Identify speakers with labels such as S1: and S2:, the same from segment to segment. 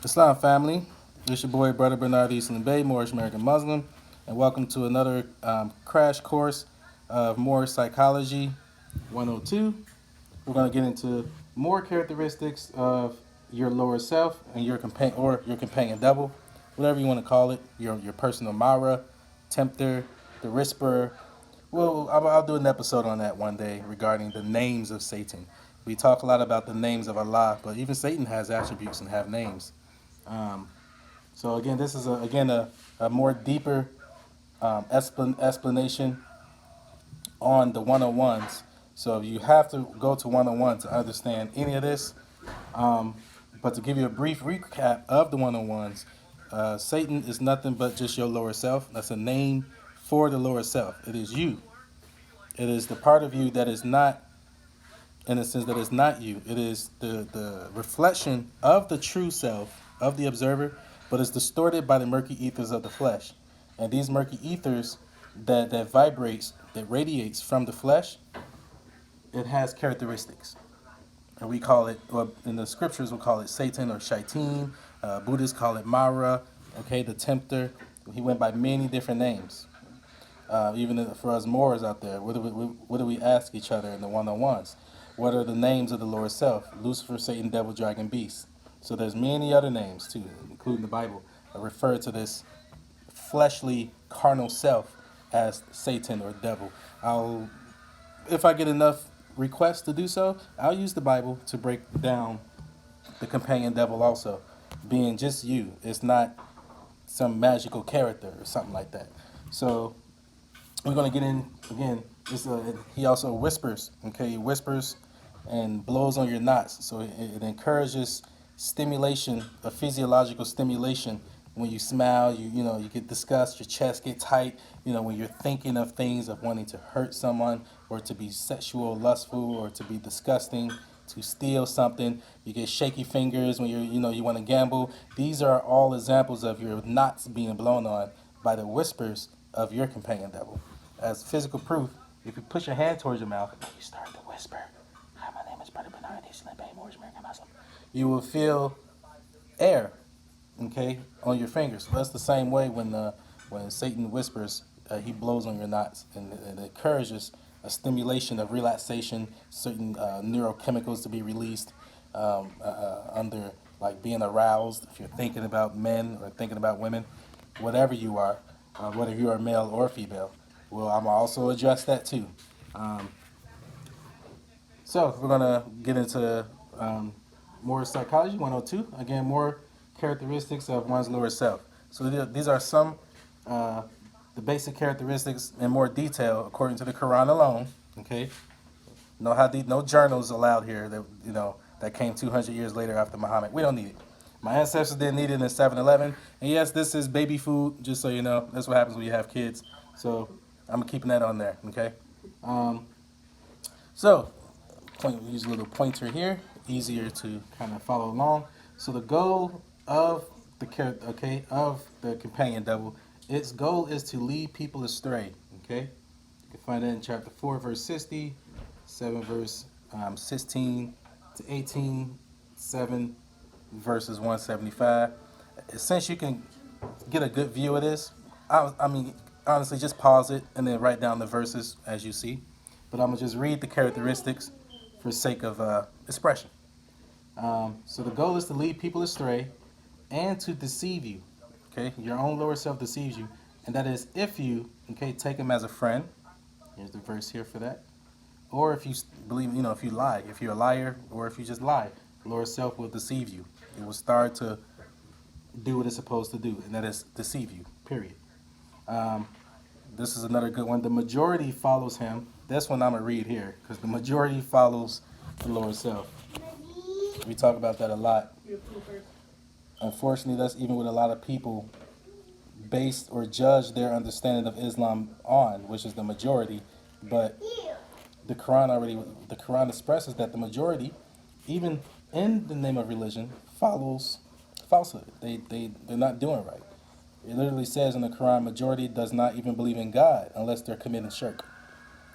S1: Islam family, it's your boy, Brother Bernard Eastland Bay, Moorish American Muslim, and welcome to another crash course of Moor Psychology 102. We're going to get into more characteristics of your lower self and your companion devil, whatever you want to call it, your personal Mara, tempter, the whisperer. Well, I'll do an episode on that one day regarding the names of Satan. We talk a lot about the names of Allah, but even Satan has attributes and have names. Um, so again, this is a more deeper explanation on the 101s. So you have to go to 101 to understand any of this. But to give you a brief recap of the 101s, Satan is nothing but just your lower self. That's a name for the lower self. It is you. It is the part of you that is not, in a sense, that is not you. It is the reflection of the true self of the observer, but it's distorted by the murky ethers of the flesh. And these murky ethers that vibrates, that radiates from the flesh, it has characteristics. And we call it, or in the scriptures, we'll call it Satan or Shaitan. Buddhists call it Mara, okay, the tempter. He went by many different names. Even for us Moors out there, what do we ask each other in the one-on-ones? What are the names of the Lord Self? Lucifer, Satan, Devil, Dragon, Beast. So there's many other names too, including the Bible, that refer to this fleshly, carnal self as Satan or Devil. If I get enough requests to do so, I'll use the Bible to break down the companion devil also, being just you. It's not some magical character or something like that. So we're gonna get in again. He also whispers. Okay, he whispers and blows on your knots. So it encourages stimulation, a physiological stimulation. When you smile, you get disgust, your chest get tight. When you're thinking of things of wanting to hurt someone, or to be sexual, lustful, or to be disgusting, to steal something. You get shaky fingers when you want to gamble. These are all examples of your knots being blown on by the whispers of your companion devil. As physical proof, if you push your hand towards your mouth, you start to whisper, "Hi, my name is Brother Bernard Eastland Bay, Moorish American Muslim." You will feel air, okay, on your fingers. So that's the same way when Satan whispers, he blows on your knots, and it encourages a stimulation of relaxation, certain neurochemicals to be released under like being aroused. If you're thinking about men or thinking about women, whatever you are, whether you are male or female. Well, I'm also address that too. Um, so we're gonna get into more psychology 102. Again, more characteristics of one's lower self. So these are some uh, the basic characteristics in more detail according to the Quran alone. Okay, no journals allowed here that came 200 years later after Muhammad. We don't need it. My ancestors didn't need it in 7-Eleven. And yes, this is baby food, just so you know. That's what happens when you have kids. So I'm keeping that on there, okay? Um, so, use a little pointer here, easier to kind of follow along. So the goal of of the companion devil, its goal is to lead people astray, okay? You can find that in chapter 4, verse 60, 7, verse 16 to 18, 7, verses 175. Since you can get a good view of this, I mean, honestly, just pause it and then write down the verses as you see. But I'm going to just read the characteristics for sake of expression. So the goal is to lead people astray and to deceive you. Okay, your own lower self deceives you, and that is if you take him as a friend. Here's the verse here for that. Or if you believe, if you lie, if you're a liar, or if you just lie, the lower self will deceive you. It will start to do what it's supposed to do, and that is deceive you. Period. Um, this is another good one. The majority follows him. That's one I'm gonna read here because the majority follows the lower self. We talk about that a lot. Unfortunately, that's even what a lot of people base or judge their understanding of Islam on, which is the majority. But the Quran expresses that the majority, even in the name of religion, follows falsehood. They're not doing right. It literally says in the Quran, majority does not even believe in God unless they're committing shirk.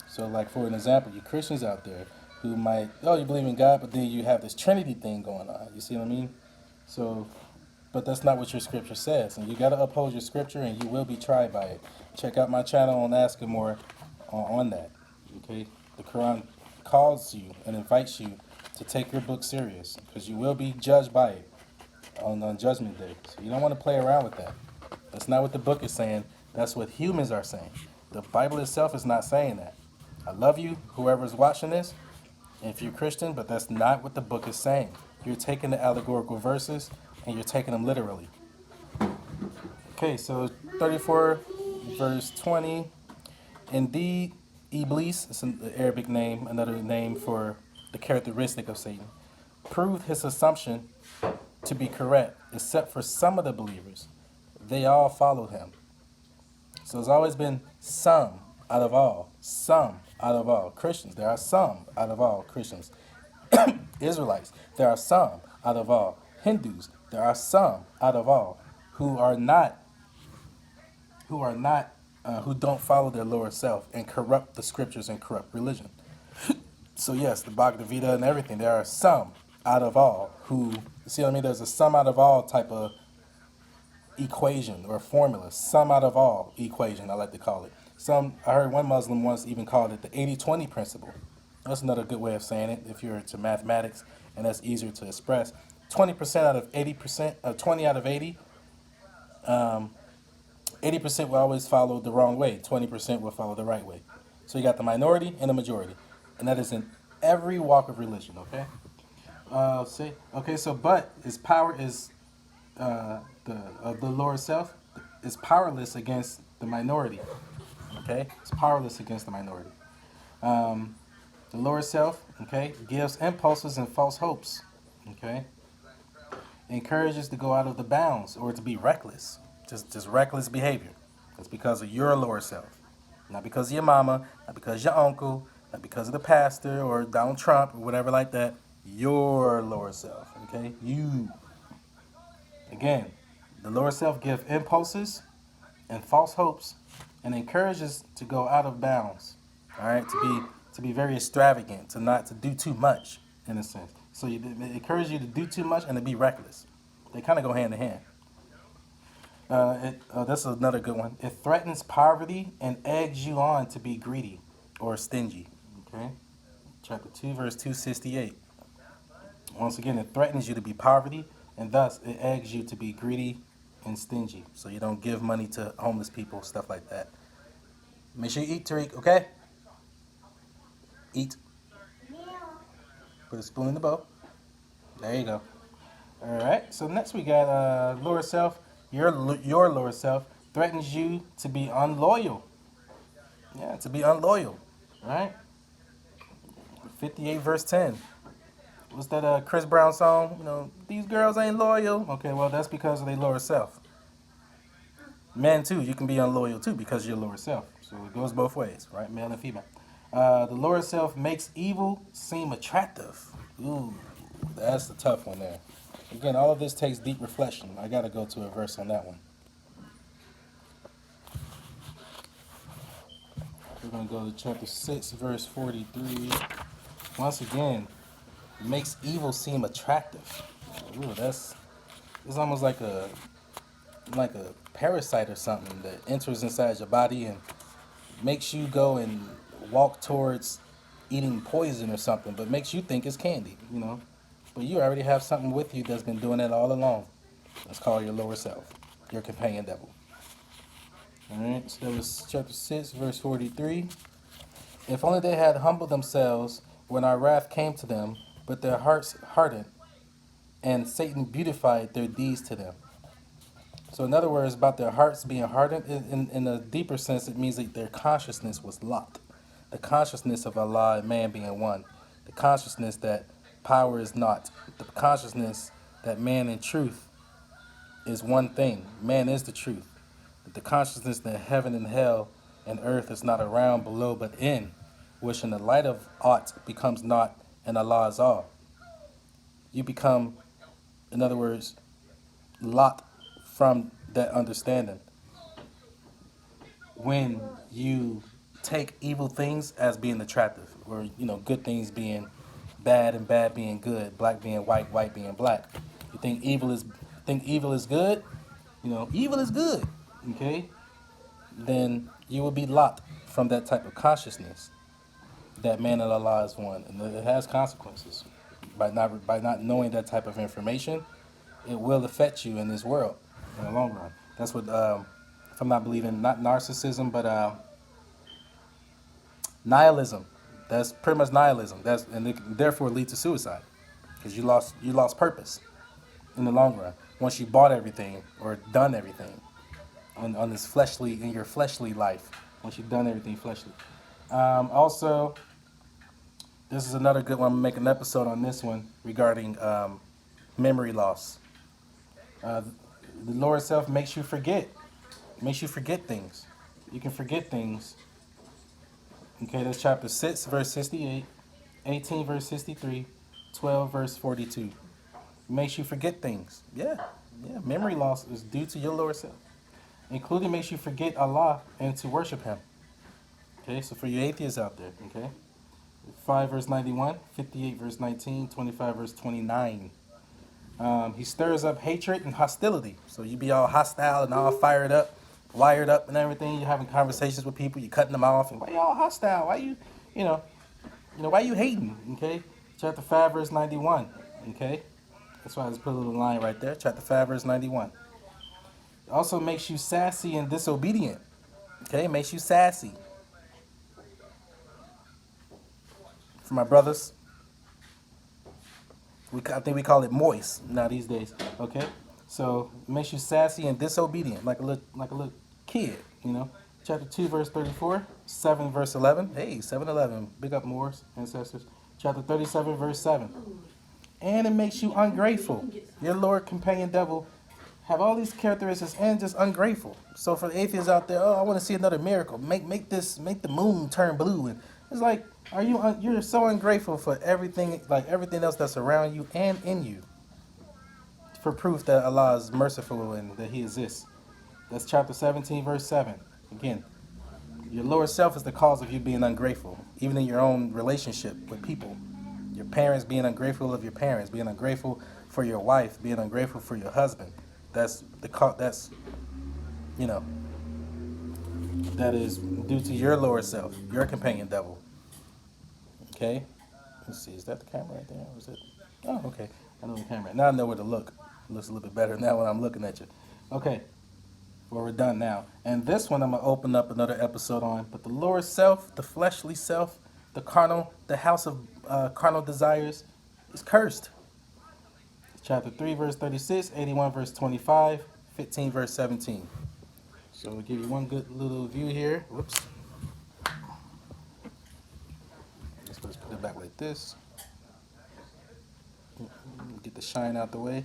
S1: So, like for an example, you Christians out there who might, you believe in God, but then you have this Trinity thing going on. You see what I mean? So But that's not what your scripture says. And you got to uphold your scripture and you will be tried by it. Check out my channel on Asking More on that. Okay? The Quran calls you and invites you to take your book serious because you will be judged by it on Judgment Day. So you don't want to play around with that. That's not what the book is saying. That's what humans are saying. The Bible itself is not saying that. I love you, whoever's watching this, if you're Christian, but that's not what the book is saying. You're taking the allegorical verses and you're taking them literally. Okay, so 34 verse 20. Indeed, Iblis, it's an Arabic name, another name for the characteristic of Satan, proved his assumption to be correct, except for some of the believers. They all followed him. So it's always been some out of all. Some out of all Christians. There are some out of all Christians. Israelites. There are some out of all Hindus. There are some out of all who are not who don't follow their lower self and corrupt the scriptures and corrupt religion. So yes, the Bhagavad Gita and everything. There are some out of all who, see what I mean? There's a sum out of all type of equation or formula. Sum out of all equation, I like to call it. I heard one Muslim once even called it the 80-20 principle. That's another good way of saying it if you're into mathematics, and that's easier to express. 20% out of 80%, 20 out of 80, 80% will always follow the wrong way. 20% will follow the right way. So you got the minority and the majority. And that is in every walk of religion, okay? So but his power is the lower self is powerless against the minority. Okay? It's powerless against the minority. The lower self, okay, gives impulses and false hopes. Okay? Encourages to go out of the bounds or to be reckless. Just reckless behavior. It's because of your lower self. Not because of your mama, not because of your uncle, not because of the pastor or Donald Trump or whatever like that. Your lower self. Okay? You. Again, the lower self gives impulses and false hopes and encourages to go out of bounds. All right, to be very extravagant, to do too much in a sense. So it encourages you to do too much and to be reckless. They kind of go hand in hand. That's another good one. It threatens poverty and eggs you on to be greedy or stingy. Okay, chapter 2, verse 268. Once again, it threatens you to be poverty, and thus it eggs you to be greedy and stingy. So you don't give money to homeless people, stuff like that. Make sure you eat, Tariq, okay? Eat. Put a spoon in the bowl. There you go. All right. So next we got lower self. Your lower self threatens you to be unloyal. Yeah, to be unloyal. All right. 58 verse 10. What's that Chris Brown song? You know, these girls ain't loyal. Okay, well, that's because of their lower self. Men, too, you can be unloyal, too, because of your lower self. So it goes both ways, right? Male and female. The lower self makes evil seem attractive. Ooh, that's the tough one there. Again, all of this takes deep reflection. I got to go to a verse on that one. We're going to go to chapter 6, verse 43. Once again, makes evil seem attractive. Ooh, it's almost like a parasite or something that enters inside your body and makes you go and walk towards eating poison or something, but makes you think it's candy, you know. But you already have something with you that's been doing that all along. That's called your lower self, your companion devil. All right, so that was chapter 6, verse 43. If only they had humbled themselves when our wrath came to them, but their hearts hardened, and Satan beautified their deeds to them. So in other words, about their hearts being hardened, in a deeper sense, it means that their consciousness was locked. The consciousness of Allah and man being one. The consciousness that power is not. The consciousness that man and truth is one thing. Man is the truth. The consciousness that heaven and hell and earth is not around, below, but in, which in the light of aught becomes not, and Allah is all. You become, in other words, locked from that understanding. When you take evil things as being attractive, or good things being bad and bad being good, black being white, white being black. You think evil is think evil is good, evil is good, okay, then you will be locked from that type of consciousness that man of Allah is one, and it has consequences. By not knowing that type of information, it will affect you in this world in the long run. That's what, if I'm not believing, not narcissism, but nihilism. That's pretty much nihilism. And it can therefore lead to suicide because you lost purpose in the long run once you bought everything or done everything on this fleshly in your fleshly life. Once you've done everything fleshly. Also, this is another good one. I'm gonna make an episode on this one regarding memory loss. Uh, the Lord self makes you forget. Makes you forget things. You can forget things. Okay, that's chapter 6, verse 68, 18, verse 63, 12, verse 42. It makes you forget things. Yeah, memory loss is due to your lower self. Including makes you forget Allah and to worship Him. Okay, so for you atheists out there, okay? 5 verse 91, 58 verse 19, 25 verse 29. He stirs up hatred and hostility. So you be all hostile and all fired up, wired up and everything. You're having conversations with people, you're cutting them off. And why you all hostile? Why why you hating? Okay? Chapter 5 verse 91. Okay? That's why I just put a little line right there. Chapter 5 verse 91. It also makes you sassy and disobedient. Okay? It makes you sassy. For my brothers, I think we call it moist now these days. Okay, so it makes you sassy and disobedient, like a little kid. Chapter 2, verse 34, 7, verse 11. Hey, 7-11. Big up Moors, ancestors. Chapter 37, verse 7. And it makes you ungrateful. Your Lord companion devil have all these characteristics and just ungrateful. So for the atheists out there, oh, I want to see another miracle. Make the moon turn blue, and it's like, you're so ungrateful for everything, like everything else that's around you and in you, for proof that Allah is merciful and that He exists. That's chapter 17, verse 7. Again, your lower self is the cause of you being ungrateful, even in your own relationship with people. Your parents being ungrateful of your parents, being ungrateful for your wife, being ungrateful for your husband. That's you know, that is due to your lower self, your companion devil. Okay? Let's see, is that the camera right there? Or is it? Oh, okay. I know the camera. Now I know where to look. It looks a little bit better now when I'm looking at you. Okay. Well, we're done now. And this one I'm going to open up another episode on. But the lower self, the fleshly self, the carnal, the house of carnal desires is cursed. Chapter 3, verse 36, 81, verse 25, 15, verse 17. So we'll give you one good little view here. Whoops. Let's put it back like this. Get the shine out the way.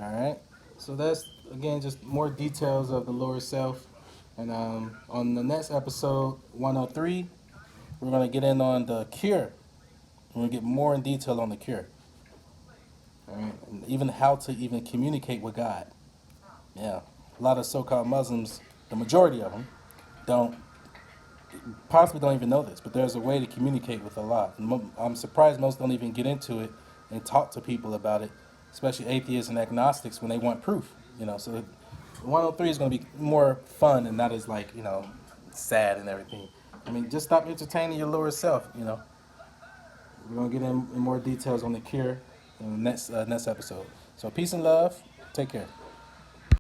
S1: Alright. So that's, again, just more details of the lower self. And on the next episode, 103, we're going to get in on the cure. We're going to get more in detail on the cure. Alright. And even how to even communicate with God. Yeah. A lot of so-called Muslims, the majority of them, possibly don't even know this, but there's a way to communicate with Allah. I'm surprised most don't even get into it and talk to people about it, especially atheists and agnostics when they want proof. So 103 is going to be more fun and not as sad and everything. I mean, just stop entertaining your lower self. We're going to get in more details on the cure in the next episode. So peace and love. Take care.